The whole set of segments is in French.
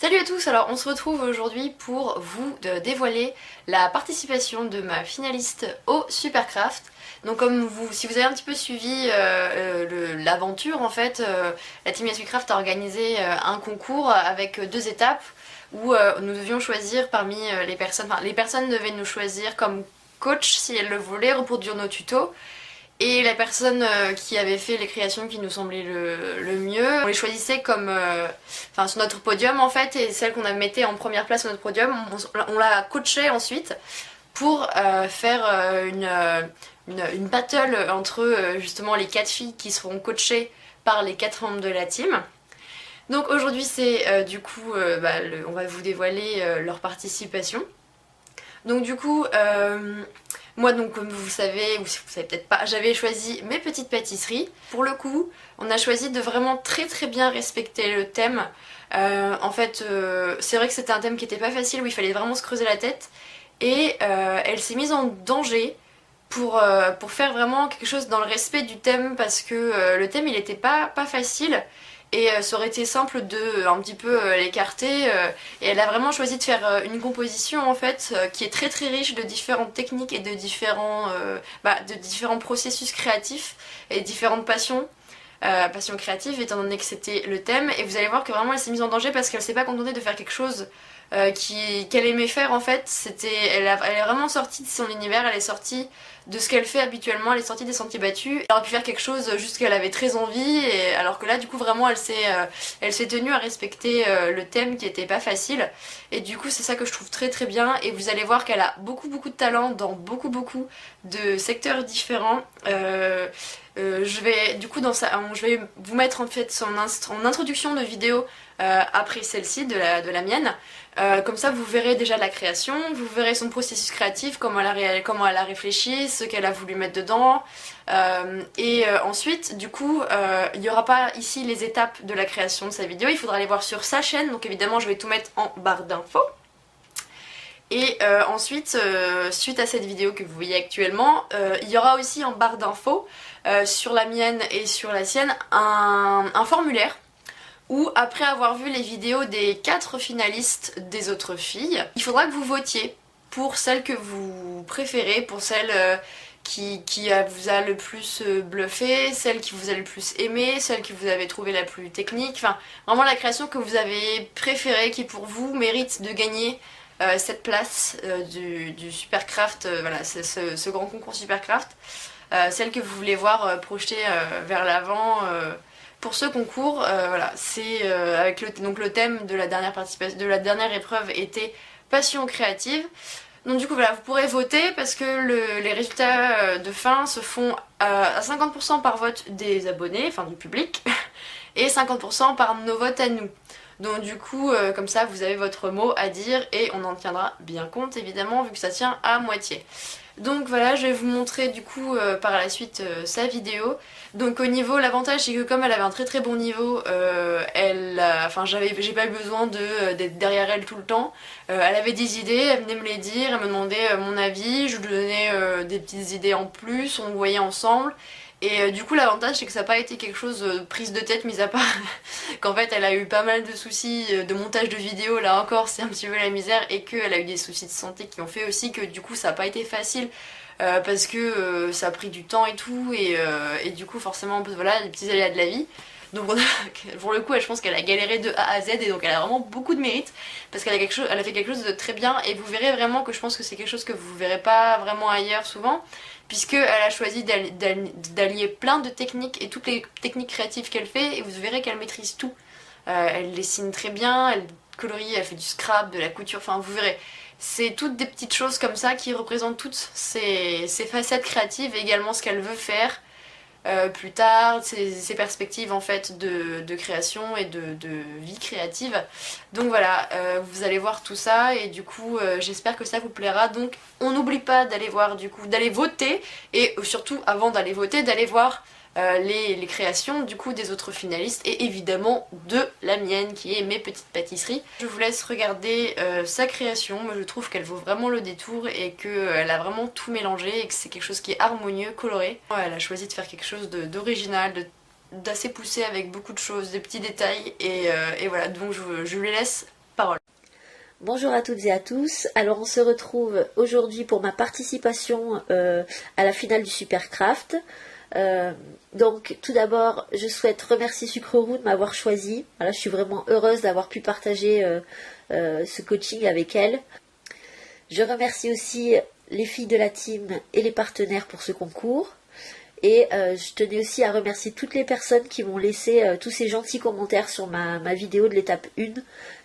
Salut à tous, alors on se retrouve aujourd'hui pour vous dévoiler la participation de ma finaliste au Supercraft. Donc si vous avez un petit peu suivi l'aventure en fait, la team Supercraft a organisé un concours avec deux étapes où nous devions choisir parmi les personnes devaient nous choisir comme coach si elles le voulaient, reproduire nos tutos. Et la personne qui avait fait les créations qui nous semblaient le mieux, on les choisissait comme sur notre podium en fait, et celle qu'on mettait en première place sur notre podium, on la coachait ensuite pour faire une battle entre justement les 4 filles qui seront coachées par les 4 membres de la team. Donc aujourd'hui c'est on va vous dévoiler leur participation. Donc du coup, moi donc comme vous savez, ou si vous savez peut-être pas, j'avais choisi mes petites pâtisseries. Pour le coup, on a choisi de vraiment très bien respecter le thème. C'est vrai que c'était un thème qui était pas facile, où il fallait vraiment se creuser la tête. Et elle s'est mise en danger pour faire vraiment quelque chose dans le respect du thème, parce que le thème il était pas facile. Et ça aurait été simple de un petit peu l'écarter. Et elle a vraiment choisi de faire une composition en fait qui est très riche de différentes techniques et de différents processus créatifs et différentes passions. Passions créatives étant donné que c'était le thème. Et vous allez voir que vraiment elle s'est mise en danger parce qu'elle s'est pas contentée de faire quelque chose qu'elle aimait faire en fait. Elle est vraiment sortie de son univers, elle est sortie de ce qu'elle fait habituellement, elle est sortie des sentiers battus. Elle aurait pu faire quelque chose juste qu'elle avait très envie, et alors que là du coup vraiment elle s'est tenue à respecter le thème qui était pas facile. Et du coup c'est ça que je trouve très bien, et vous allez voir qu'elle a beaucoup de talent dans beaucoup de secteurs différents. Je vais vous mettre en fait en introduction de vidéo après celle-ci de la mienne. Comme ça vous verrez déjà la création, vous verrez son processus créatif, comment elle a réfléchi, ce qu'elle a voulu mettre dedans. Ensuite du coup il n'y aura pas ici les étapes de la création de sa vidéo, il faudra aller voir sur sa chaîne, donc évidemment je vais tout mettre en barre d'infos. Et ensuite, suite à cette vidéo que vous voyez actuellement, il y aura aussi en barre d'infos, sur la mienne et sur la sienne, un formulaire où, après avoir vu les vidéos des 4 finalistes des autres filles, il faudra que vous votiez pour celle que vous préférez, pour celle qui vous a le plus bluffé, celle qui vous a le plus aimé, celle que vous avez trouvé la plus technique, enfin vraiment la création que vous avez préférée, qui pour vous mérite de gagner cette place du Supercraft, voilà, ce grand concours Supercraft, celle que vous voulez voir projetée vers l'avant pour ce concours. Voilà, c'est avec le thème de la dernière épreuve était passion créative. Donc du coup voilà, vous pourrez voter parce que les résultats de fin se font à 50% par vote des abonnés, enfin du public, et 50% par nos votes à nous. Donc du coup, comme ça, vous avez votre mot à dire et on en tiendra bien compte évidemment vu que ça tient à moitié. Donc voilà, je vais vous montrer du coup par la suite sa vidéo. Donc au niveau, l'avantage c'est que comme elle avait un très bon niveau, j'ai pas eu besoin d'être derrière elle tout le temps. Elle avait des idées, elle venait me les dire, elle me demandait mon avis, je lui donnais des petites idées en plus, on voyait ensemble. Et du coup l'avantage c'est que ça n'a pas été quelque chose de prise de tête, mis à part qu'en fait elle a eu pas mal de soucis de montage de vidéos, là encore c'est un petit peu la misère, et qu'elle a eu des soucis de santé qui ont fait aussi que du coup ça n'a pas été facile parce que ça a pris du temps et tout, et du coup forcément voilà, les petits aléas de la vie. Donc pour le coup je pense qu'elle a galéré de A à Z, et donc elle a vraiment beaucoup de mérite parce qu'elle a fait quelque chose de très bien, et vous verrez vraiment que je pense que c'est quelque chose que vous verrez pas vraiment ailleurs souvent, puisqu'elle a choisi d'allier plein de techniques et toutes les techniques créatives qu'elle fait, et vous verrez qu'elle maîtrise tout. Elle dessine très bien, elle colorie, elle fait du scrap, de la couture, enfin vous verrez. C'est toutes des petites choses comme ça qui représentent toutes ses facettes créatives, et également ce qu'elle veut faire plus tard, ses perspectives en fait de création et de vie créative. Donc voilà, vous allez voir tout ça, et du coup j'espère que ça vous plaira. Donc on n'oublie pas d'aller voir, du coup d'aller voter, et surtout avant d'aller voter, d'aller voir les créations du coup des autres finalistes, et évidemment de la mienne qui est mes petites pâtisseries. Je vous laisse regarder sa création. Moi je trouve qu'elle vaut vraiment le détour, et qu'elle a vraiment tout mélangé, et que c'est quelque chose qui est harmonieux, coloré. Elle a choisi de faire quelque chose d'original, d'assez poussé, avec beaucoup de choses, des petits détails, et voilà, donc je lui laisse parole. Bonjour à toutes et à tous. Alors on se retrouve aujourd'hui pour ma participation à la finale du Supercraft. Donc tout d'abord je souhaite remercier Sucre Roux de m'avoir choisi. Voilà, je suis vraiment heureuse d'avoir pu partager ce coaching avec elle. Je remercie aussi les filles de la team et les partenaires pour ce concours. Et je tenais aussi à remercier toutes les personnes qui m'ont laissé tous ces gentils commentaires sur ma vidéo de l'étape 1.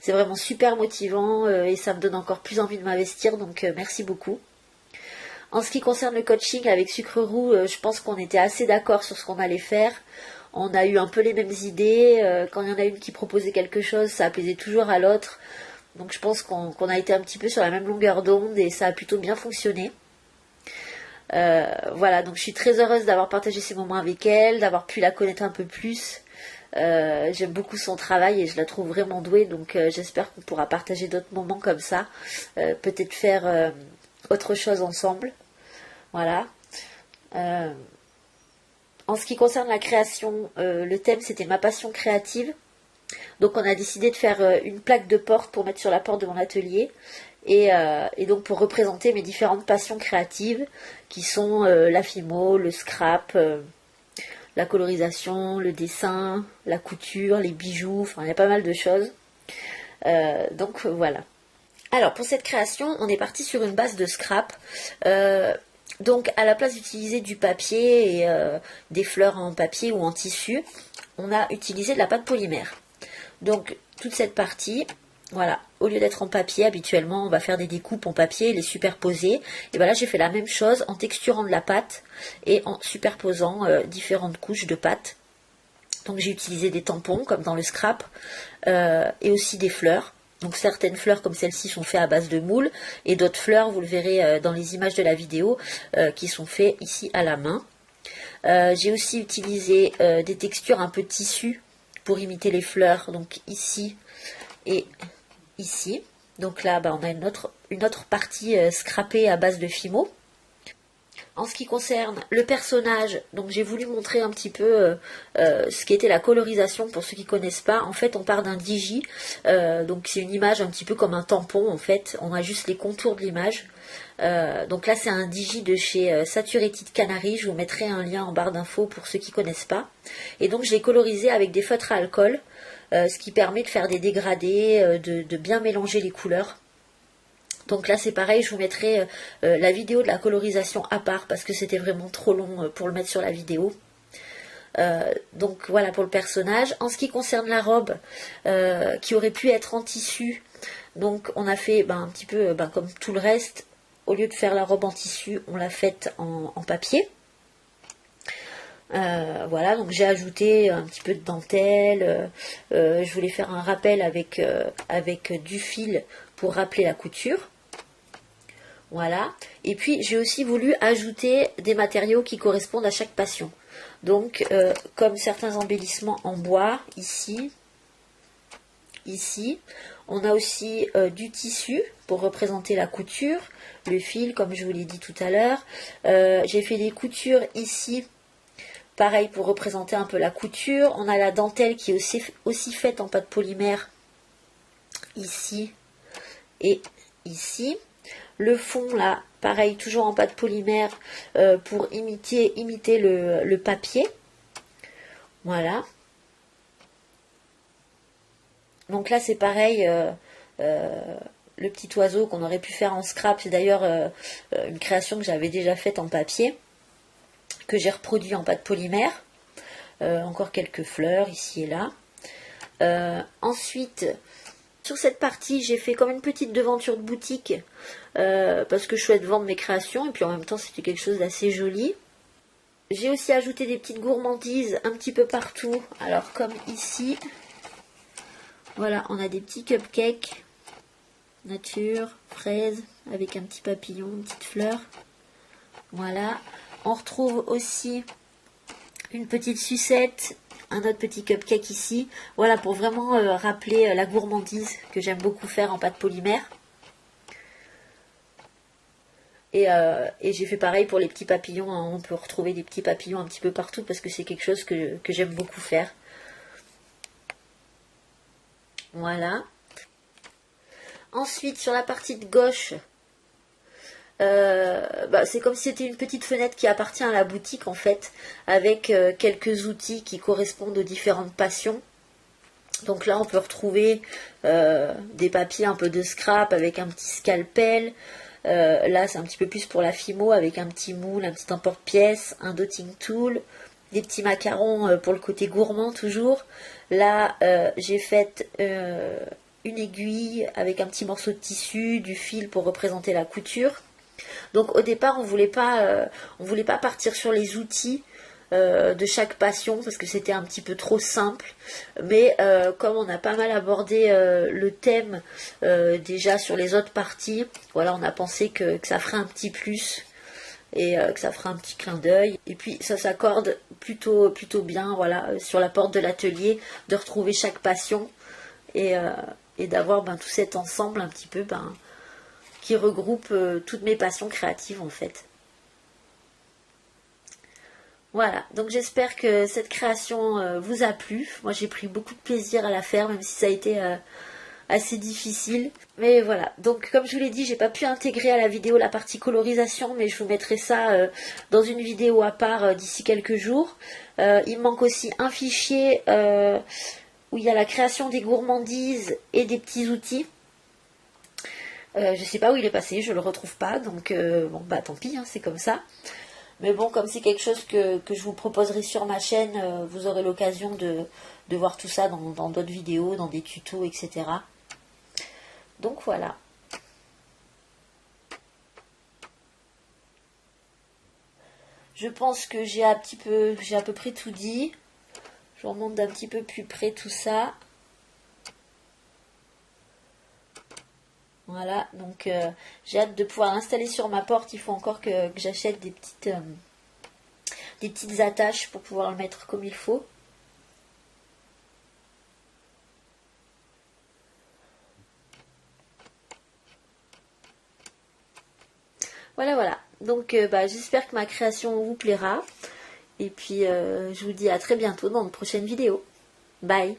C'est vraiment super motivant et ça me donne encore plus envie de m'investir, donc merci beaucoup. En ce qui concerne le coaching avec Sucre Roux, je pense qu'on était assez d'accord sur ce qu'on allait faire. On a eu un peu les mêmes idées. Quand il y en a une qui proposait quelque chose, ça plaisait toujours à l'autre. Donc je pense qu'on a été un petit peu sur la même longueur d'onde et ça a plutôt bien fonctionné. Voilà, donc je suis très heureuse d'avoir partagé ces moments avec elle, d'avoir pu la connaître un peu plus. J'aime beaucoup son travail et je la trouve vraiment douée, donc j'espère qu'on pourra partager d'autres moments comme ça, peut-être faire autre chose ensemble. Voilà. En ce qui concerne la création, le thème c'était ma passion créative. Donc on a décidé de faire une plaque de porte pour mettre sur la porte de mon atelier. Et donc pour représenter mes différentes passions créatives qui sont la fimo, le scrap, la colorisation, le dessin, la couture, les bijoux, enfin il y a pas mal de choses. Donc voilà. Alors pour cette création, on est parti sur une base de scrap. Donc à la place d'utiliser du papier et des fleurs en papier ou en tissu, on a utilisé de la pâte polymère. Donc toute cette partie, voilà, au lieu d'être en papier, habituellement on va faire des découpes en papier, les superposer. Et bien là j'ai fait la même chose en texturant de la pâte et en superposant différentes couches de pâte. Donc j'ai utilisé des tampons comme dans le scrap et aussi des fleurs. Donc certaines fleurs comme celle-ci sont faites à base de moule et d'autres fleurs, vous le verrez dans les images de la vidéo, qui sont faites ici à la main. J'ai aussi utilisé des textures un peu tissu pour imiter les fleurs, donc ici et ici. Donc là, on a une autre partie scrapée à base de fimo. En ce qui concerne le personnage, donc j'ai voulu montrer un petit peu ce qu'était la colorisation pour ceux qui ne connaissent pas. En fait, on part d'un digi, donc c'est une image un petit peu comme un tampon en fait. On a juste les contours de l'image. Donc là, c'est un digi de chez Saturetti de Canary. Je vous mettrai un lien en barre d'infos pour ceux qui ne connaissent pas. Et donc, je l'ai colorisé avec des feutres à alcool, ce qui permet de faire des dégradés, de bien mélanger les couleurs. Donc là c'est pareil, je vous mettrai la vidéo de la colorisation à part parce que c'était vraiment trop long pour le mettre sur la vidéo. Donc voilà pour le personnage. En ce qui concerne la robe qui aurait pu être en tissu, donc on a fait un petit peu comme tout le reste. Au lieu de faire la robe en tissu, on l'a faite en papier. Voilà, donc j'ai ajouté un petit peu de dentelle. Je voulais faire un rappel avec du fil pour rappeler la couture. Voilà. Et puis j'ai aussi voulu ajouter des matériaux qui correspondent à chaque passion. Donc comme certains embellissements en bois, ici. On a aussi du tissu pour représenter la couture, le fil comme je vous l'ai dit tout à l'heure. J'ai fait des coutures ici, pareil pour représenter un peu la couture. On a la dentelle qui est aussi faite en pâte polymère, ici et ici. Le fond là, pareil, toujours en pâte polymère pour imiter le papier. Voilà. Donc là c'est pareil, le petit oiseau qu'on aurait pu faire en scrap, c'est d'ailleurs une création que j'avais déjà faite en papier, que j'ai reproduit en pâte polymère. Encore quelques fleurs ici et là. Ensuite, sur cette partie, j'ai fait comme une petite devanture de boutique parce que je souhaite vendre mes créations et puis en même temps c'était quelque chose d'assez joli. J'ai aussi ajouté des petites gourmandises un petit peu partout. Alors comme ici, voilà, on a des petits cupcakes nature, fraise, avec un petit papillon, une petite fleur. Voilà. On retrouve aussi une petite sucette, un autre petit cupcake ici. Voilà, pour vraiment rappeler la gourmandise que j'aime beaucoup faire en pâte polymère. Et j'ai fait pareil pour les petits papillons. Hein. On peut retrouver des petits papillons un petit peu partout parce que c'est quelque chose que j'aime beaucoup faire. Voilà. Ensuite, sur la partie de gauche, c'est comme si c'était une petite fenêtre qui appartient à la boutique en fait, avec quelques outils qui correspondent aux différentes passions. Donc là on peut retrouver des papiers un peu de scrap avec un petit scalpel. Là c'est un petit peu plus pour la fimo avec un petit moule, un petit emporte-pièce, un dotting tool, des petits macarons pour le côté gourmand toujours. Là j'ai fait une aiguille avec un petit morceau de tissu, du fil pour représenter la couture. Donc au départ on voulait pas partir sur les outils de chaque passion parce que c'était un petit peu trop simple, mais comme on a pas mal abordé le thème déjà sur les autres parties, voilà, on a pensé que ça ferait un petit plus et que ça ferait un petit clin d'œil, et puis ça s'accorde plutôt bien, voilà, sur la porte de l'atelier, de retrouver chaque passion et d'avoir tout cet ensemble un petit peu qui regroupe toutes mes passions créatives en fait. Voilà, donc j'espère que cette création vous a plu. Moi j'ai pris beaucoup de plaisir à la faire, même si ça a été assez difficile. Mais voilà, donc comme je vous l'ai dit, j'ai pas pu intégrer à la vidéo la partie colorisation, mais je vous mettrai ça dans une vidéo à part d'ici quelques jours. Il me manque aussi un fichier où il y a la création des gourmandises et des petits outils. Je sais pas où il est passé, je le retrouve pas, donc tant pis, hein, c'est comme ça. Mais bon, comme c'est quelque chose que je vous proposerai sur ma chaîne, vous aurez l'occasion de voir tout ça dans d'autres vidéos, dans des tutos, etc. Donc voilà. Je pense que j'ai à peu près tout dit. Je vous remonte d'un petit peu plus près tout ça. Voilà, donc j'ai hâte de pouvoir l'installer sur ma porte. Il faut encore que j'achète des petites attaches pour pouvoir le mettre comme il faut. Voilà. Donc j'espère que ma création vous plaira. Et puis je vous dis à très bientôt dans une prochaine vidéo. Bye!